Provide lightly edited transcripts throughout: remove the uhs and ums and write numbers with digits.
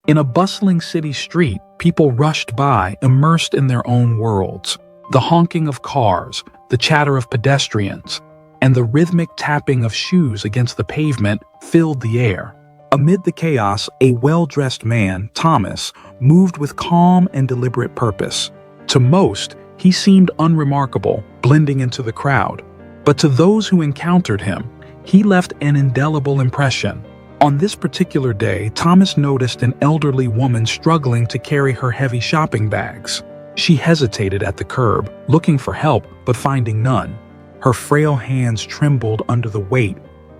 In a bustling city street, people rushed by, immersed in their own worlds. The honking of cars, the chatter of pedestrians, and the rhythmic tapping of shoes against the pavement filled the air. Amid the chaos, a well-dressed man, Thomas, moved with calm and deliberate purpose. To most, he seemed unremarkable, blending into the crowd. But to those who encountered him, he left an indelible impression. On this particular day, Thomas noticed an elderly woman struggling to carry her heavy shopping bags. She hesitated at the curb, looking for help but finding none. Her frail hands trembled under the weight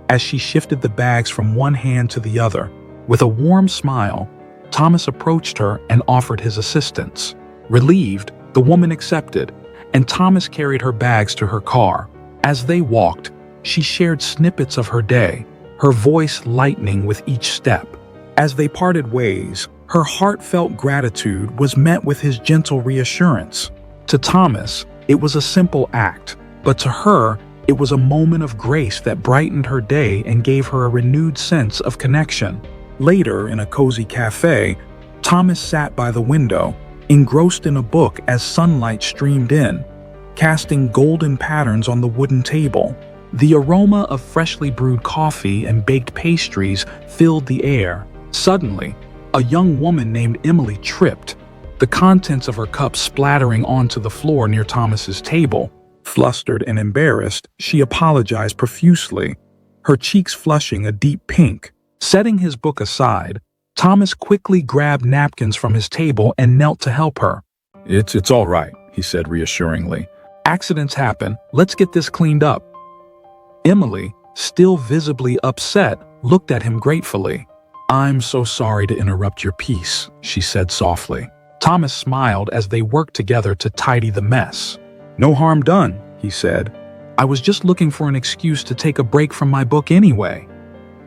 as she shifted the bags from one hand to the other. With a warm smile, Thomas approached her and offered his assistance. Relieved, the woman accepted, and Thomas carried her bags to her car. As they walked, she shared snippets of her day, her voice lightening with each step. As they parted ways, her heartfelt gratitude was met with his gentle reassurance. To Thomas, it was a simple act, but to her, it was a moment of grace that brightened her day and gave her a renewed sense of connection. Later, in a cozy cafe, Thomas sat by the window, engrossed in a book as sunlight streamed in, casting golden patterns on the wooden table. The aroma of freshly brewed coffee and baked pastries filled the air. Suddenly, a young woman named Emily tripped, the contents of her cup splattering onto the floor near Thomas's table. Flustered and embarrassed, she apologized profusely, her cheeks flushing a deep pink. Setting his book aside, Thomas quickly grabbed napkins from his table and knelt to help her. It's all right, he said reassuringly. Accidents happen. Let's get this cleaned up. Emily, still visibly upset, looked at him gratefully. I'm so sorry to interrupt your peace, she said softly. Thomas smiled as they worked together to tidy the mess. No harm done, he said. I was just looking for an excuse to take a break from my book anyway.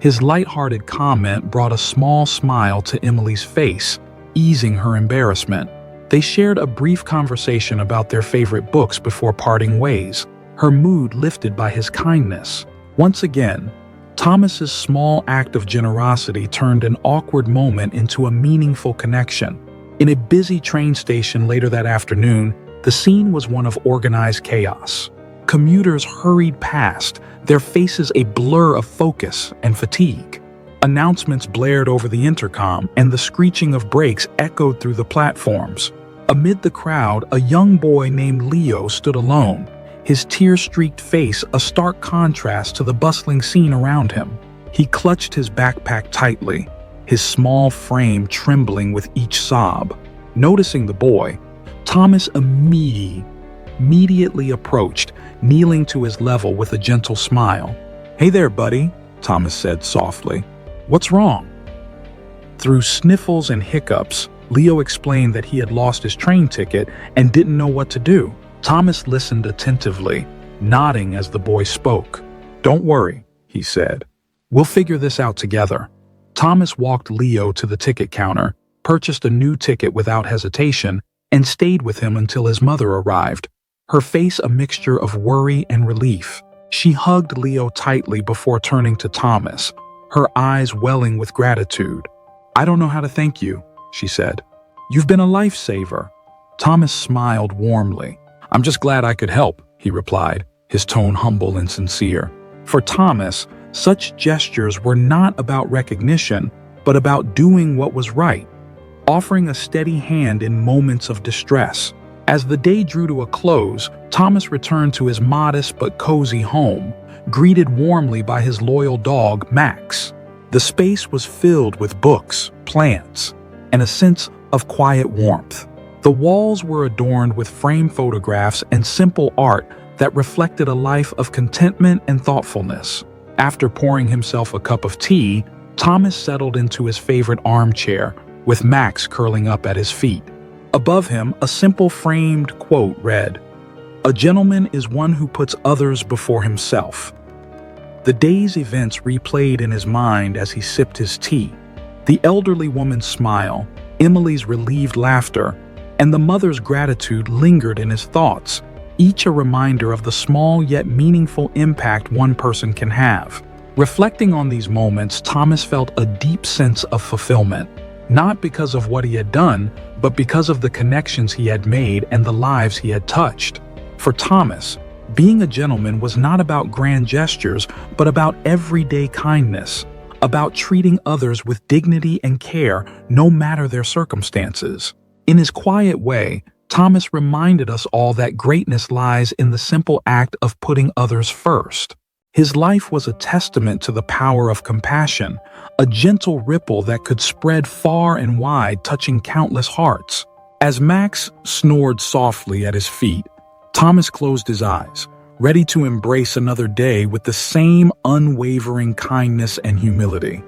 His light-hearted comment brought a small smile to Emily's face, easing her embarrassment. They shared a brief conversation about their favorite books before parting ways, her mood lifted by his kindness. Once again, Thomas's small act of generosity turned an awkward moment into a meaningful connection. In a busy train station later that afternoon, the scene was one of organized chaos. Commuters hurried past, their faces a blur of focus and fatigue. Announcements blared over the intercom, and the screeching of brakes echoed through the platforms. Amid the crowd, a young boy named Leo stood alone, his tear-streaked face a stark contrast to the bustling scene around him. He clutched his backpack tightly, his small frame trembling with each sob. Noticing the boy, Thomas immediately approached, kneeling to his level with a gentle smile. Hey there, buddy, Thomas said softly. What's wrong? Through sniffles and hiccups, Leo explained that he had lost his train ticket and didn't know what to do. Thomas listened attentively, nodding as the boy spoke. Don't worry, he said. We'll figure this out together. Thomas walked Leo to the ticket counter, purchased a new ticket without hesitation, and stayed with him until his mother arrived, her face a mixture of worry and relief. She hugged Leo tightly before turning to Thomas, her eyes welling with gratitude. I don't know how to thank you, she said. You've been a lifesaver. Thomas smiled warmly. I'm just glad I could help, he replied, his tone humble and sincere. For Thomas, such gestures were not about recognition, but about doing what was right, offering a steady hand in moments of distress. As the day drew to a close, Thomas returned to his modest but cozy home, greeted warmly by his loyal dog, Max. The space was filled with books, plants, and a sense of quiet warmth. The walls were adorned with framed photographs and simple art that reflected a life of contentment and thoughtfulness. After pouring himself a cup of tea, Thomas settled into his favorite armchair, with Max curling up at his feet. Above him, a simple framed quote read, "A gentleman is one who puts others before himself." The day's events replayed in his mind as he sipped his tea. The elderly woman's smile, Emily's relieved laughter, and the mother's gratitude lingered in his thoughts, each a reminder of the small yet meaningful impact one person can have. Reflecting on these moments, Thomas felt a deep sense of fulfillment. not because of what he had done, but because of the connections he had made and the lives he had touched. For Thomas, being a gentleman was not about grand gestures, but about everyday kindness, about treating others with dignity and care no matter their circumstances. In his quiet way, Thomas reminded us all that greatness lies in the simple act of putting others first. His life was a testament to the power of compassion, a gentle ripple that could spread far and wide, touching countless hearts. As Max snored softly at his feet, Thomas closed his eyes, ready to embrace another day with the same unwavering kindness and humility.